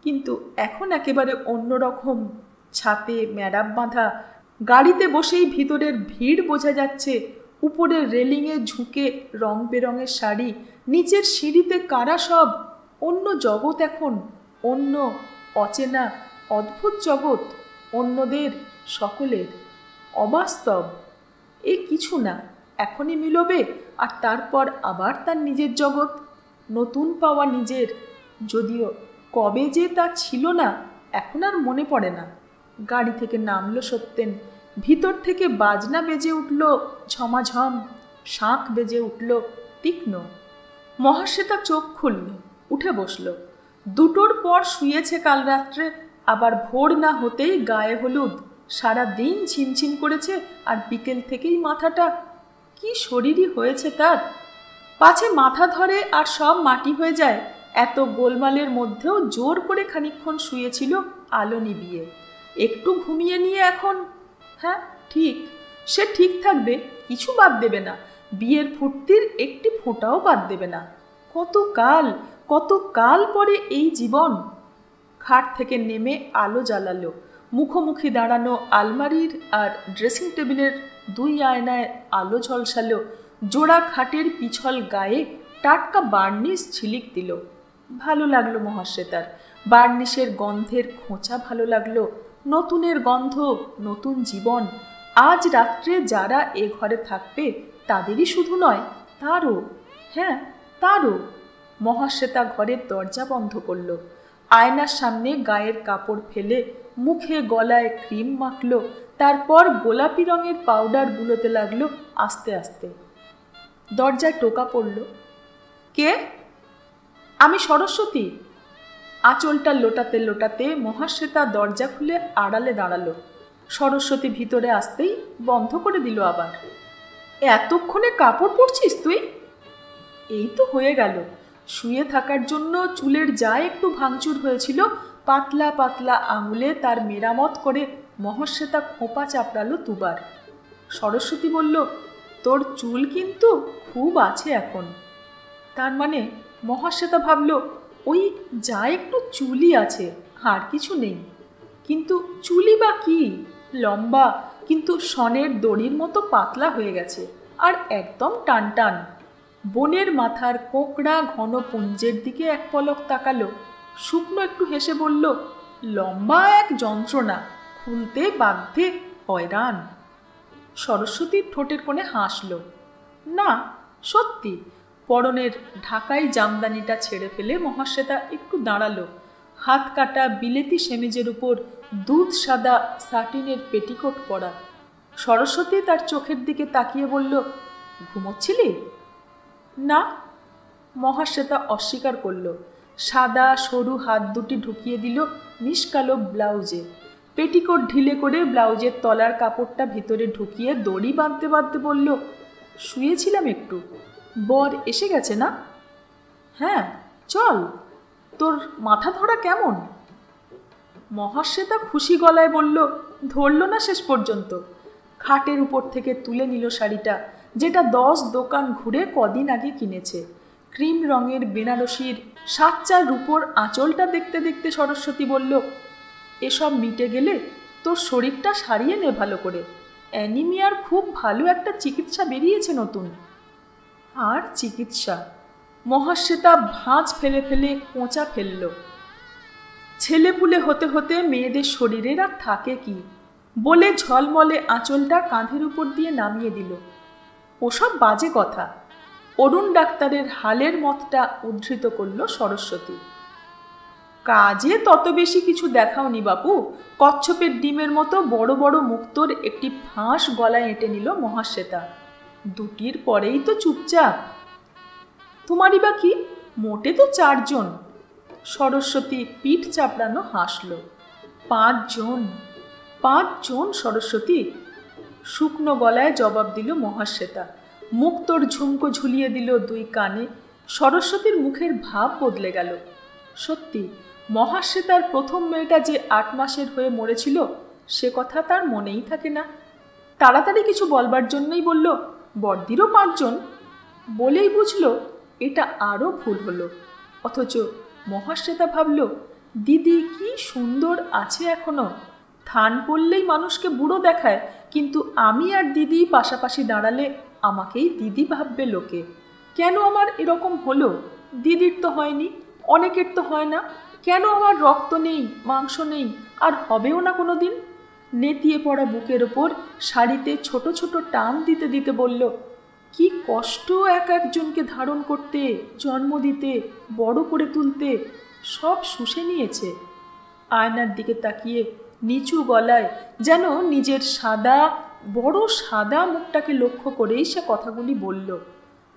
কিন্তু এখন একেবারে অন্যরকম। ছাতে ম্যারাপ বাঁধা, গাড়িতে বসেই ভিতরের ভিড় বোঝা যাচ্ছে। উপরের রেলিংয়ে ঝুঁকে রং বেরঙের শাড়ি, নিচের সিঁড়িতে কারা সব। অন্য জগৎ এখন, অন্য অচেনা অদ্ভুত জগৎ, অন্যদের সকলের অবাস্তব। এ কিছু না, এখনই মিলবে আর তারপর আবার তার নিজের জগৎ, নতুন পাওয়া নিজের। যদিও কবে যে তা ছিল না এখন আর মনে পড়ে না। গাড়ি থেকে নামলো সত্যেন। ভিতর থেকে বাজনা বেজে উঠল ঝমাঝম, শাঁখ বেজে উঠল তীক্ষ্ণ। মহাশ্বেতা চোখ খুলল, উঠে বসল। 2টোর পর শুয়েছে কাল রাত্রে, আবার ভোর না হতেই গায়ে হলুদ। সারা দিন ঝিমঝিম করেছে, আর বিকেল থেকেই মাথাটা। কি শরীরই হয়েছে তার! পাছে মাথা ধরে আর সব মাটি হয়ে যায়, এত গোলমালের মধ্যেও জোর করে খানিকক্ষণ শুয়েছিল আলো নিবিয়ে। একটু ঘুমিয়ে নিয়ে এখন, হ্যাঁ ঠিক, সে ঠিক থাকবে, কিছু বাদ দেবে না, বিয়ের ফুর্তির একটি ফোঁটাও বাদ দেবে না। কত কাল পরে এই জীবন। খাট থেকে নেমে আলো জ্বালালো। মুখোমুখি দাঁড়ানো আলমারির আর ড্রেসিং টেবিলের 2 আয়নায় আলো ঝলসালো। জোড়া খাটের পিছল গায়ে টাটকা বার্নিশ ঝিলিক দিল। ভালো লাগলো মহাশ্বেতার। বার্নিশের গন্ধের খোঁচা ভালো লাগলো। নতুনের গন্ধ, নতুন জীবন। আজ রাত্রে যারা এ ঘরে থাকবে তাদেরই শুধু নয়, তারও, হ্যাঁ তারও। মহাশ্বেতা ঘরের দরজা বন্ধ করল। আয়নার সামনে গায়ের কাপড় ফেলে মুখে গলায় ক্রিম মাখল। তারপর গোলাপি রঙের পাউডার বুলোতে লাগলো আস্তে আস্তে। দরজায় টোকা পড়ল। কে? আমি সরস্বতী। আঁচলটা লোটাতে লোটাতে মহাশ্বেতা দরজা খুলে আড়ালে দাঁড়ালো। সরস্বতী ভিতরে আসতেই বন্ধ করে দিল আবার। এতক্ষণে কাপড় পরছিস তুই? এই তো হয়ে গেল। শুয়ে থাকার জন্য চুলের যা একটু ভাঙচুর হয়েছিল, পাতলা পাতলা আঙুলে তার মেরামত করে মহাশ্বেতা খোঁপা চাপড়ালো 2বার। সরস্বতী বলল, তোর চুল কিন্তু খুব আছে এখন। তার মানে মহাশ্বেতা ভাবল, ওই যা একটু চুলই আছে, আর কিছু নেই। কিন্তু চুলি বা কি, লম্বা, কিন্তু সনের দড়ির মতো পাতলা হয়ে গেছে, আর একদম টান টান। বনের মাথার কোঁকড়া ঘন পুঞ্জের দিকে এক পলক তাকালো। শুকনো একটু হেসে বলল, লম্বা এক যন্ত্রণা, খুলতে বাধ্যে হয়রান। সরস্বতীর ঠোঁটের কোণে হাসল। না, সত্যি। পরনের ঢাকাই জামদানিটা ছেড়ে ফেলে মহাশ্বেতা একটু দাঁড়ালো। হাত কাটা বিলেতি সেমিজের উপর দুধ সাদা সাটিনের পেটিকোট পরা। সরস্বতী তার চোখের দিকে তাকিয়ে বলল, ঘুমোচ্ছিলি? না। মহাশ্বেতা অস্বীকার করল। সাদা সরু হাত দুটি ঢুকিয়ে দিল নিষ্কালো ব্লাউজে। পেটিকোট ঢিলে করে ব্লাউজের তলার কাপড়টা ভিতরে ঢুকিয়ে দড়ি বাঁধতে বাঁধতে বলল, শুয়েছিলাম একটু। বর এসে গেছে না? হ্যাঁ, চল। তোর মাথা ধরা কেমন? মহাশ্বেতা খুশি গলায় বলল, ধরল না শেষ পর্যন্ত। খাটের উপর থেকে তুলে নিল শাড়িটা, যেটা 10 দোকান ঘুরে কদিন আগে কিনেছে। ক্রিম রঙের বেনারসির 7 রূপোর আঁচলটা দেখতে দেখতে সরস্বতী বলল, এসব মিটে গেলে তোর শরীরটা সারিয়ে নে ভালো করে। অ্যানিমিয়ার খুব ভালো একটা চিকিৎসা বেরিয়েছে নতুন। আর চিকিৎসা। মহাশ্বেতা ভাঁজ ফেলে ফেলে কোঁচা ফেলল। ছেলেপুলে হতে হতে মেয়েদের শরীরের আর থাকে কি, বলে ঝলমলে আঁচলটা কাঁধের উপর দিয়ে নামিয়ে দিল। ওসব বাজে কথা। অরুণ ডাক্তারের হালের মতটা উদ্ধৃত করল সরস্বতী। কাজে তত বেশি কিছু দেখাওনি বাপু। কচ্ছপের ডিমের মতো বড় বড় মুক্তোর একটি ফাঁস গলায় এঁটে নিল মহাশ্বেতা। দুটির পরেই তো চুপচাপ। তোমারই বা কি, মোটে তো 4 জন। সরস্বতী পিঠ চাপড়ানো হাসল। 5 জন, 5 জন সরস্বতী, শুকনো গলায় জবাব দিল মহাশ্বেতা। মুক্তোর ঝুমকো ঝুলিয়ে দিল 2 কানে। সরস্বতীর মুখের ভাব বদলে গেল। সত্যি, মহাশ্বেতার প্রথম মেয়েটা যে 8 মাসের হয়ে মরেছিল সে কথা তার মনেই থাকে না। তাড়াতাড়ি কিছু বলবার জন্যই বলল, বড়দিরও 5 জন। বলেই বুঝল এটা আরও ভুল হলো। অথচ মহাশ্বেতা ভাবল, দিদি কি সুন্দর আছে এখনো। থান পড়লেই মানুষকে বুড়ো দেখায়, কিন্তু আমি আর দিদি পাশাপাশি দাঁড়ালে আমাকেই দিদি ভাববে লোকে। কেন আমার এরকম হলো? দিদির তো হয়নি, অনেকের তো হয় না। কেন আমার রক্ত নেই, মাংস নেই, আর হবেও না কোনো দিন? নেতিয়ে পড়া বুকের ওপর শাড়িতে ছোট ছোট টান দিতে দিতে বলল, কি কষ্ট এক একজনকে ধারণ করতে, জন্ম দিতে, বড় করে তুলতে। সব শুষে নিয়েছে। আয়নার দিকে তাকিয়ে নিচু গলায়, যেন নিজের সাদা, বড় সাদা মুখটাকে লক্ষ্য করেই সে কথাগুলি বলল।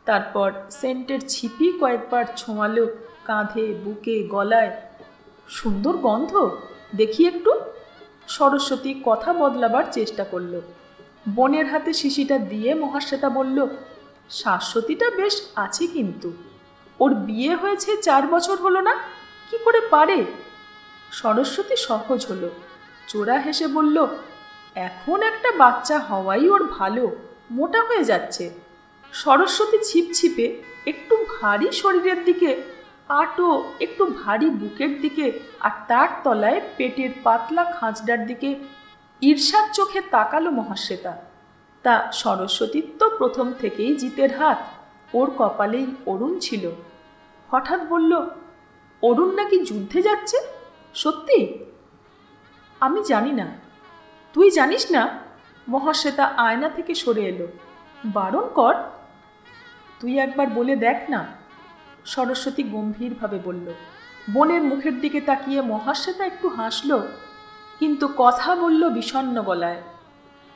তারপর সেন্টের ছিপি কয়েকবার ছোঁয়ালো কাঁধে, বুকে, গলায়। সুন্দর গন্ধ, দেখি একটু। সরস্বতী কথা বদলাবার চেষ্টা করল। বোনের হাতে শিশিটা দিয়ে মহাশ্বেতা বলল, শাশ্বতীটা বেশ আছে, কিন্তু ওর বিয়ে হয়েছে 4 বছর হলো না, কি করে পারে? সরস্বতী সহজ হলো, চোরা হেসে বলল, এখন একটা বাচ্চা হওয়াই ওর ভালো, মোটা হয়ে যাচ্ছে। সরস্বতী ছিপছিপে একটু ভারী শরীরের দিকে, আটো একটু ভারী বুকের দিকে, আর তার তলায় পেটের পাতলা খাঁজটার দিকে ঈর্ষার চোখে তাকালো মহাশ্বেতা। তা সরস্বতীর তো প্রথম থেকেই জিতের হাত, ওর কপালেই অরুণ ছিল। হঠাৎ বলল, অরুণ নাকি যুদ্ধে যাচ্ছে? সত্যি? আমি জানি না। তুই জানিস না? মহাশ্বেতা আয়না থেকে সরে এলো। বারণ কর। তুই একবার বলে দেখ না, সরস্বতী গম্ভীরভাবে বলল। বোনের মুখের দিকে তাকিয়ে মহাশ্বেতা একটু হাসল, কিন্তু কথা বলল বিষণ্ণ গলায়।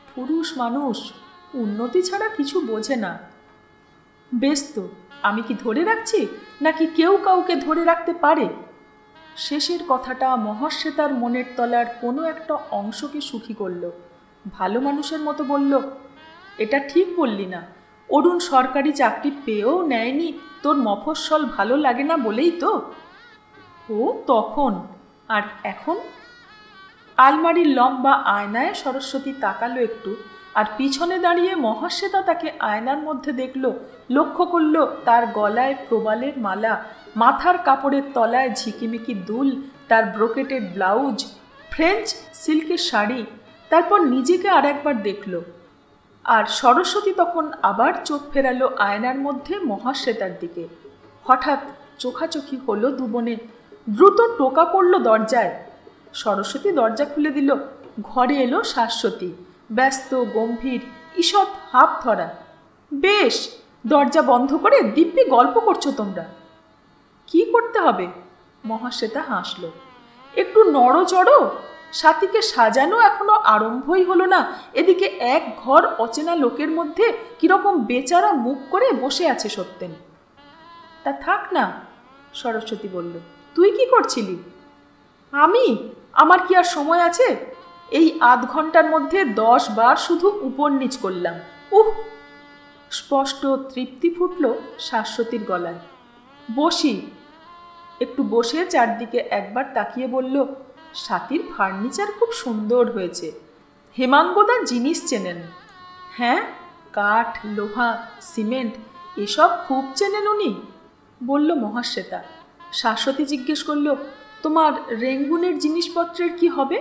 পুরুষ মানুষ উন্নতি ছাড়া কিছু বোঝে না। বেশ তো, আমি কি ধরে রাখছি, নাকি কেউ কাউকে ধরে রাখতে পারে? শেষের কথাটা মহাশ্বেতার মনের তলার কোনো একটা অংশকে সুখী করল। ভালো মানুষের মতো বলল, এটা ঠিক বললি না। অরুণ সরকারি চাকরি পেয়েও নেয়নি, তোর মফস্বল ভালো লাগে না বলেই তো। ও তখন, আর এখন? আলমারির লম্বা আয়নায় সরস্বতী তাকালো একটু, আর পিছনে দাঁড়িয়ে মহাশ্বেতা তাকে আয়নার মধ্যে দেখল। লক্ষ্য করল তার গলায় প্রবালের মালা, মাথার কাপড়ের তলায় ঝিকিমিকি দুল, তার ব্রোকেটেড ব্লাউজ, ফ্রেঞ্চ সিল্কের শাড়ি। তারপর নিজেকে আর একবার দেখল। আর সরস্বতী তখন আবার চোখ ফেরালো আয়নার মধ্যে মহাশ্বেতার দিকে। হঠাৎ চোখাচোখি হলো দুবনে। দ্রুত টোকা পড়ল দরজায়। সরস্বতী দরজা খুলে দিল। ঘরে এলো শাশ্বতী, ব্যস্ত, গম্ভীর, ঈষৎ হাঁপ ধরা। বেশ, দরজা বন্ধ করে দিব্যি গল্প করছো তোমরা। কি করতে হবে? মহাশ্বেতা হাসল। একটু নড়চড়ো। সাথীকে সাজানো এখনো আরম্ভই হলো না, এদিকে এক ঘর অচেনা লোকের মধ্যে কিরকম বেচারা মুখ করে বসে আছে সত্যেন। তা থাক না, সরস্বতী বলল। তুই কি করছিলি? আমি? আমার কি আর সময় আছে? এই আধ ঘন্টার মধ্যে 10 বার শুধু উপর নিচ করলাম। উহ! স্পষ্ট তৃপ্তি ফুটল শাশ্বতীর গলায়। বসি। একটু বসে চারদিকে একবার তাকিয়ে বলল, সাথীর ফার্নিচার খুব সুন্দর হয়েছে। হেমাঙ্গদা জিনিস চেনেন। হ্যাঁ, কাঠ, লোহা, সিমেন্ট এসব খুব চেনেন উনি, বলল মহাশ্বেতা। শাশ্বতী জিজ্ঞেস করল, তোমার রেঙ্গুনের জিনিসপত্রের কি হবে?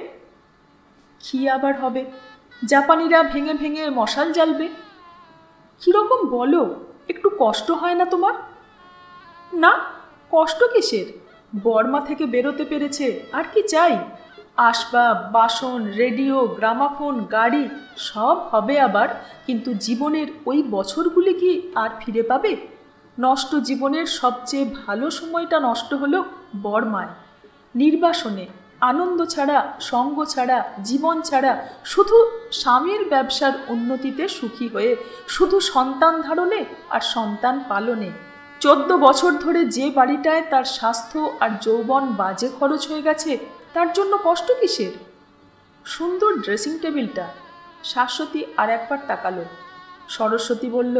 কি আবার হবে? জাপানিরা ভেঙে ভেঙে মশাল জ্বালবে। কীরকম বলো? একটু কষ্ট হয় না তোমার? না, কষ্ট কিসের? বর্মা থেকে বেরোতে পেরেছে, আর কি চাই? আসবাব, বাসন, রেডিও, গ্রামাফোন, গাড়ি সব হবে আবার, কিন্তু জীবনের ওই বছরগুলি কি আর ফিরে পাবে? নষ্ট জীবনের সবচেয়ে ভালো সময়টা নষ্ট হলো বর্মায়। নির্বাসনে, আনন্দ ছাড়া, সঙ্গ ছাড়া, জীবন ছাড়া, শুধু স্বামীর ব্যবসার উন্নতিতে সুখী হয়ে, শুধু সন্তান ধারণে আর সন্তান পালনে। 14 বছর ধরে যে বাড়িটায় তার স্বাস্থ্য আর যৌবন বাজে খরচ হয়ে গেছে, তার জন্য কষ্ট কিসের? সুন্দর ড্রেসিং টেবিলটা। শাশ্বতী আর একবার তাকালো। সরস্বতী বলল,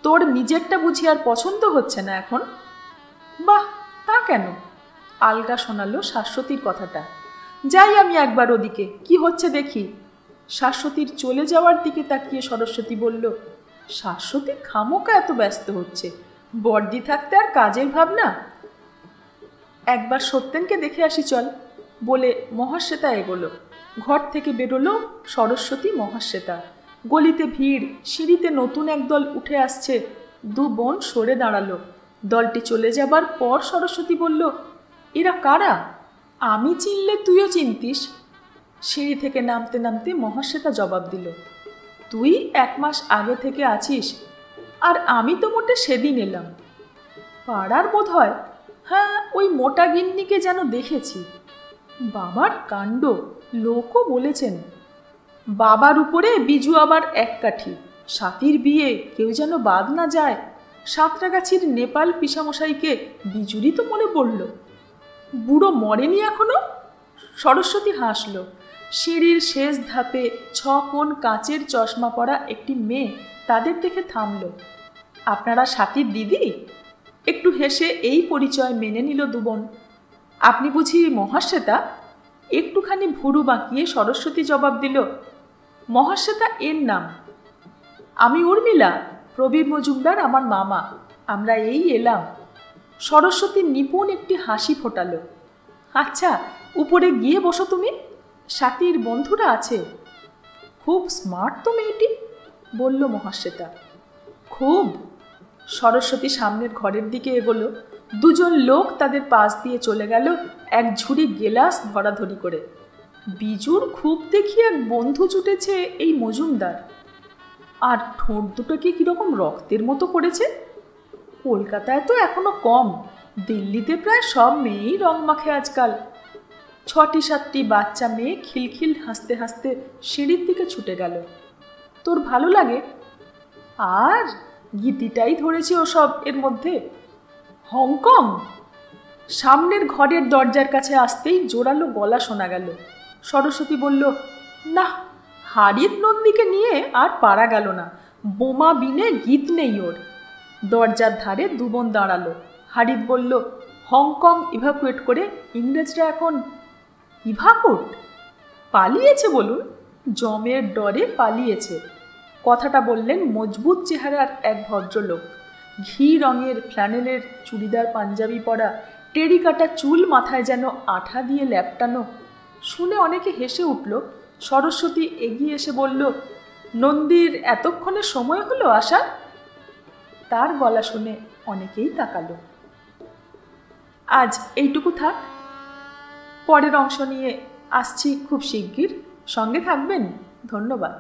তোর নিজেরটা বুঝি আর পছন্দ হচ্ছে না এখন? বাহ, তা কেন? আলগা শোনালো শাশ্বতীর কথাটা। যাই আমি একবার ওদিকে, কি হচ্ছে দেখি। শাশ্বতীর চলে যাওয়ার দিকে তাকিয়ে সরস্বতী বলল, শাশ্বতী খামোকা এত ব্যস্ত হচ্ছে, বর্দি থাকতে আর কাজের ভাবনা। একবার সত্যেনকে দেখে আসি চল, বলে মহাশ্বেতা এগোলো। ঘর থেকে বেরোলো সরস্বতী, মহাশ্বেতা। গলিতে ভিড়, সিঁড়িতে নতুন একদল উঠে আসছে। দু বোন সরে দাঁড়ালো। দলটি চলে যাবার পর সরস্বতী বলল, এরা কারা? আমি চিনলে তুইও চিনতিস। সিঁড়ি থেকে নামতে নামতে মহাশ্বেতা জবাব দিল, তুই 1 মাস আগে থেকে আছিস, আর আমি তো মোটে সেদিন এলাম। পাড়ার বোধ হয়। হ্যাঁ, ওই মোটা গিন্নিকে যেন দেখেছি। বাবার কাণ্ড, লোকও বলেছেন। বাবার উপরে বিজু আবার 1 কাঠি। স্বাতীর বিয়ে কেউ যেন বাদ না যায়। সাঁতরাগাছির নেপাল পিসামশাইকে বিজুরই তো মনে পড়ল। বুড়ো মরেনি এখনো? সরস্বতী হাসল। সিঁড়ির শেষ ধাপে 6 কোণ কাচের চশমা পরা একটি মেয়ে তাদের দেখে থামল। আপনারা স্বাতীর দিদি? একটু হেসে এই পরিচয় মেনে নিল দুবোন। আপনি বুঝি মহাশ্বেতা? একটুখানি ভুরু বাঁকিয়ে সরস্বতী জবাব দিল, মহাশ্বেতা এর নাম। আমি উর্মিলা, প্রবীর মজুমদার আমার মামা। আমরা এই এলাম। সরস্বতী নিপুণ একটি হাসি ফোটালো। আচ্ছা, উপরে গিয়ে বসো তুমি, স্বাতীর বন্ধুরা আছে। খুব স্মার্ট তো মেয়েটি, বলল মহাশ্বেতা। খুব। সরস্বতী সামনের ঘরের দিকে এগোলো। 2 জন লোক তাদের পাশ দিয়ে চলে গেল, এক ঝুড়ি গেলাস ধরাধরি করে। বিজুর খুব দেখি এক বন্ধু জুটেছে এই মজুমদার। আর ঠোঁট দুটো কি কিরকম রক্তের মতো করেছে। কলকাতায় তো এখনো কম, দিল্লিতে প্রায় সব মেয়েই রং মাখে আজকাল। 6টি-7টি বাচ্চা মেয়ে খিলখিল হাসতে হাসতে সিঁড়ির দিকে ছুটে গেল। তোর ভালো লাগে? আর গীতিটাই ধরেছি ওসব এর মধ্যে। হংকং? সামনের ঘরের দরজার কাছে আসতেই জোরালো গলা শোনা গেল। সরস্বতী বলল, না, হারিত নন্দীকে নিয়ে আর পারা গেল না। বোমা বিনে গীত নেই ওর। দরজার ধারে 2 বোন দাঁড়ালো। হারিত বলল, হংকং ইভাকুয়েট করে ইংরেজরা এখন। ইভাকুয়েট? পালিয়েছে বলুন, জমের ডরে পালিয়েছে। কথাটা বললেন মজবুত চেহারার এক ভদ্রলোক। ঘি রঙের ফ্ল্যানেলের চুড়িদার পাঞ্জাবি পরা, টেরিকাটা চুল মাথায় যেন আঠা দিয়ে ল্যাপটানো। শুনে অনেকে হেসে উঠল। সরস্বতী এগিয়ে এসে বলল, নন্দীর এতক্ষণে সময় হলো আসার? তার গলা শুনে অনেকেই তাকালো। আজ এইটুকু থাক, পরের অংশ নিয়ে আসছি খুব শিগগির। সঙ্গে থাকবেন। ধন্যবাদ।